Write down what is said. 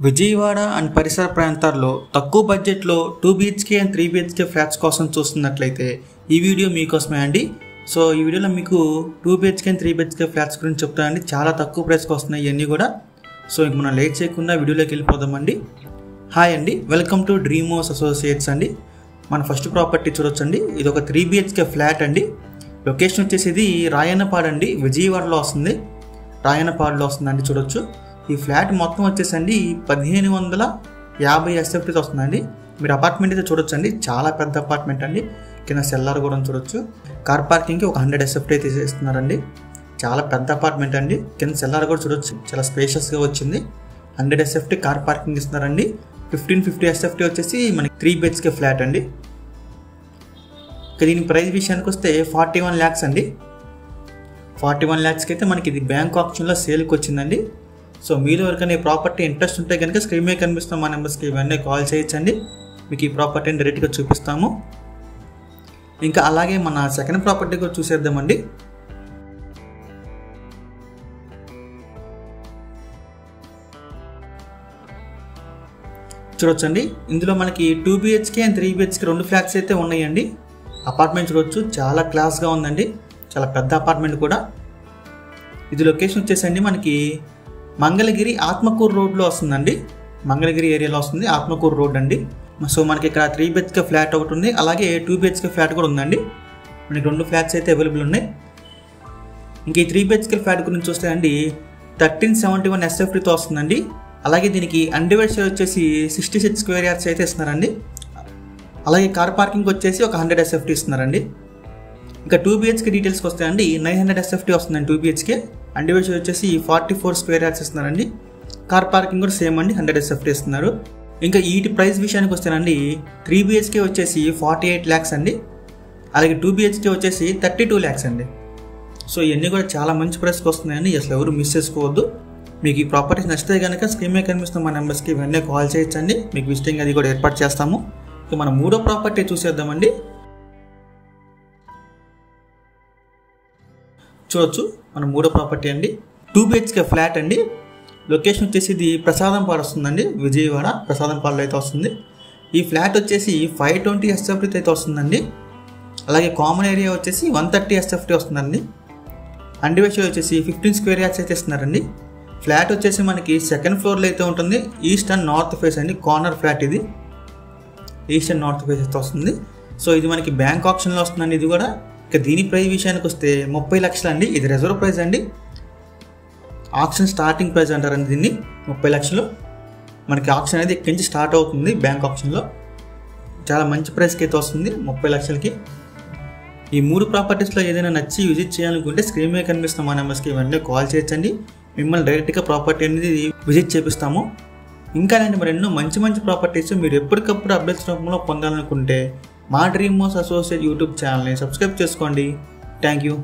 Vijayawada and పరిసర ప్రాంతాల్లో తక్కువ బడ్జెట్లో 2 BHK అండ్ 3 BHK ఫ్లాట్స్ కోసం చూస్తున్నట్లయితే ఈ వీడియో మీకోసమే అండి. సో ఈ వీడియోలో మీకు 2 BHK అండ్ 3 BHK ఫ్లాట్స్ గురించి చెప్తానండి. చాలా తక్కువ ప్రైస్కి వస్తున్నాయి ఇవన్నీ కూడా. సో ఇంక మనం లేట్ చేయకుండా వీడియోలోకి వెళ్ళిపోదామండి. హాయ్ అండి, వెల్కమ్ టు డ్రీమోస్ అసోసియేట్స్ అండి. మన ఫస్ట్ ప్రాపర్టీ చూడొచ్చండి. ఇది ఒక 3 BHK ఫ్లాట్ అండి. లొకేషన్ వచ్చేసి ఇది రాయన్నపాడు అండి, విజయవాడలో వస్తుంది. రాయన్నపాడులో వస్తుందండి, చూడొచ్చు. ఈ ఫ్లాట్ మొత్తం వచ్చేసండి 1550 SFTతో వస్తుందండి. మీరు అపార్ట్మెంట్ అయితే చూడొచ్చు అండి, చాలా పెద్ద అపార్ట్మెంట్ అండి. కింద సెల్లార్ కూడా చూడొచ్చు. కార్ పార్కింగ్కి ఒక 100 SFT అయితే ఇస్తున్నారండి. చాలా పెద్ద అపార్ట్మెంట్ అండి. కింద సెల్లార్ కూడా చూడొచ్చు, చాలా స్పేషియస్గా వచ్చింది. 100 SFT కార్ పార్కింగ్ ఇస్తున్నారండి. 1550 SFT వచ్చేసి మనకి 3 BHK ఫ్లాట్ అండి. దీని ప్రైస్ విషయానికి వస్తే 41 lakhs అండి. 41 lakhsకి అయితే మనకి ఇది బ్యాంక్ ఆప్షన్లో సేల్కి వచ్చిందండి. సో మీరు ఎవరికైనా ఈ ప్రాపర్టీ ఇంట్రెస్ట్ ఉంటే కనుక స్క్రీన్ మీద కనిపిస్తున్న మా నెంబర్స్కి ఇవన్నీ కాల్ చేయొచ్చండి. మీకు ఈ ప్రాపర్టీని డైరెక్ట్గా చూపిస్తాము. ఇంకా అలాగే మన సెకండ్ ప్రాపర్టీ కూడా చూసేద్దామండి. చూడొచ్చండి, ఇందులో మనకి 2 BHK అండ్ 3 BHK 2 ఫ్లాట్స్ అయితే ఉన్నాయండి. అపార్ట్మెంట్ చూడొచ్చు, చాలా క్లాస్గా ఉందండి. చాలా పెద్ద అపార్ట్మెంట్ కూడా. ఇది లొకేషన్ వచ్చేసండి మనకి మంగళగిరి ఆత్మకూరు రోడ్లో వస్తుందండి. మంగళగిరి ఏరియాలో వస్తుంది, ఆత్మకూరు రోడ్ అండి. సో మనకి ఇక్కడ 3 BHK ఫ్లాట్ ఒకటి ఉంది, అలాగే 2 BHK ఫ్లాట్ కూడా ఉందండి. మనకి 2 ఫ్లాట్స్ అయితే అవైలబుల్ ఉన్నాయి. ఇంక ఈ 3 BHK ఫ్లాట్ గురించి చూస్తే అండి 1371 SFTతో వస్తుందండి. అలాగే దీనికి అన్డివైడ్ షేర్ వచ్చేసి 66 స్క్వేర్ యార్డ్స్ అయితే ఇస్తున్నారండి. అలాగే కార్ పార్కింగ్ వచ్చేసి ఒక 100 SFT ఇస్తున్నారండి. ఇంకా 2 BHK డీటెయిల్స్కి వస్తాయండి 900 SFT వస్తుందండి 2 BHK. అన్డివైడ్ షేర్ వచ్చేసి 44 స్క్వేర్ యార్డ్స్ ఇస్తున్నారండి. కార్ పార్కింగ్ కూడా సేమ్ అండి, 100 SFT ఇస్తున్నారు. ఇంకా వీటి ప్రైస్ విషయానికి వస్తేనండి 3 BHK వచ్చేసి 48 lakhs అండి. అలాగే 2 BHK వచ్చేసి 32 lakhs అండి. సో ఇవన్నీ కూడా చాలా మంచి ప్రైస్కి వస్తున్నాయండి, అసలు ఎవరు మిస్ చేసుకోవద్దు. మీకు ఈ ప్రాపర్టీస్ నచ్చితే కనుక స్క్రీన్ మీద కనిపిస్తున్న మా నెంబర్స్కి ఇవన్నీ కాల్ చేయొచ్చండి. మీకు విజిటింగ్ అది కూడా ఏర్పాటు చేస్తాము. ఇక మనం మూడో ప్రాపర్టీ చూసేద్దామండి. చూడొచ్చు, మన మూడో ప్రాపర్టీ అండి 2 BHK ఫ్లాట్ అండి. లొకేషన్ వచ్చేసి ఇది ప్రసాదంపాడు వస్తుందండి, విజయవాడ ప్రసాదంపాడులో అయితే వస్తుంది. ఈ ఫ్లాట్ వచ్చేసి 520 SFT అయితే వస్తుందండి. అలాగే కామన్ ఏరియా వచ్చేసి 130 SFT వస్తుందండి. అన్డివైడ్ షేర్ వచ్చేసి 15 స్క్వేర్ యార్డ్స్ అయితే ఇస్తున్నారండి. ఫ్లాట్ వచ్చేసి మనకి సెకండ్ ఫ్లోర్లో అయితే ఉంటుంది. ఈస్ట్ అండ్ నార్త్ ఫేస్ అండి, కార్నర్ ఫ్లాట్ ఇది. ఈస్ట్ అండ్ నార్త్ ఫేస్ అయితే వస్తుంది. సో ఇది మనకి బ్యాంక్ ఆప్షన్లో వస్తుందండి ఇది కూడా. ఇక దీని ప్రైస్ విషయానికి వస్తే 30 లక్షలు అండి. ఇది రిజర్వ్ ప్రైస్ అండి, ఆప్షన్ స్టార్టింగ్ ప్రైస్ అంటారండి దీన్ని. 30 లక్షలు మనకి ఆప్షన్ అనేది ఇక్కడి నుంచి స్టార్ట్ అవుతుంది బ్యాంక్ ఆప్షన్లో. చాలా మంచి ప్రైస్కి అయితే వస్తుంది 30 లక్షలకి. ఈ 3 ప్రాపర్టీస్లో ఏదైనా నచ్చి విజిట్ చేయాలనుకుంటే స్క్రీన్ మీద కనిపిస్తున్న మా నెంబర్స్కి ఇవన్నీ కాల్ చేయొచ్చండి. మిమ్మల్ని డైరెక్ట్గా ప్రాపర్టీ అనేది విజిట్ చేపిస్తాము. ఇంకా అలాంటి మరెన్నో మంచి మంచి ప్రాపర్టీస్ మీరు ఎప్పటికప్పుడు అప్డేట్స్ రూపంలో పొందాలనుకుంటే మా డ్రీమోస్ అసోసియేట్ యూట్యూబ్ ఛానల్ని సబ్స్క్రైబ్ చేసుకోండి. Thank you.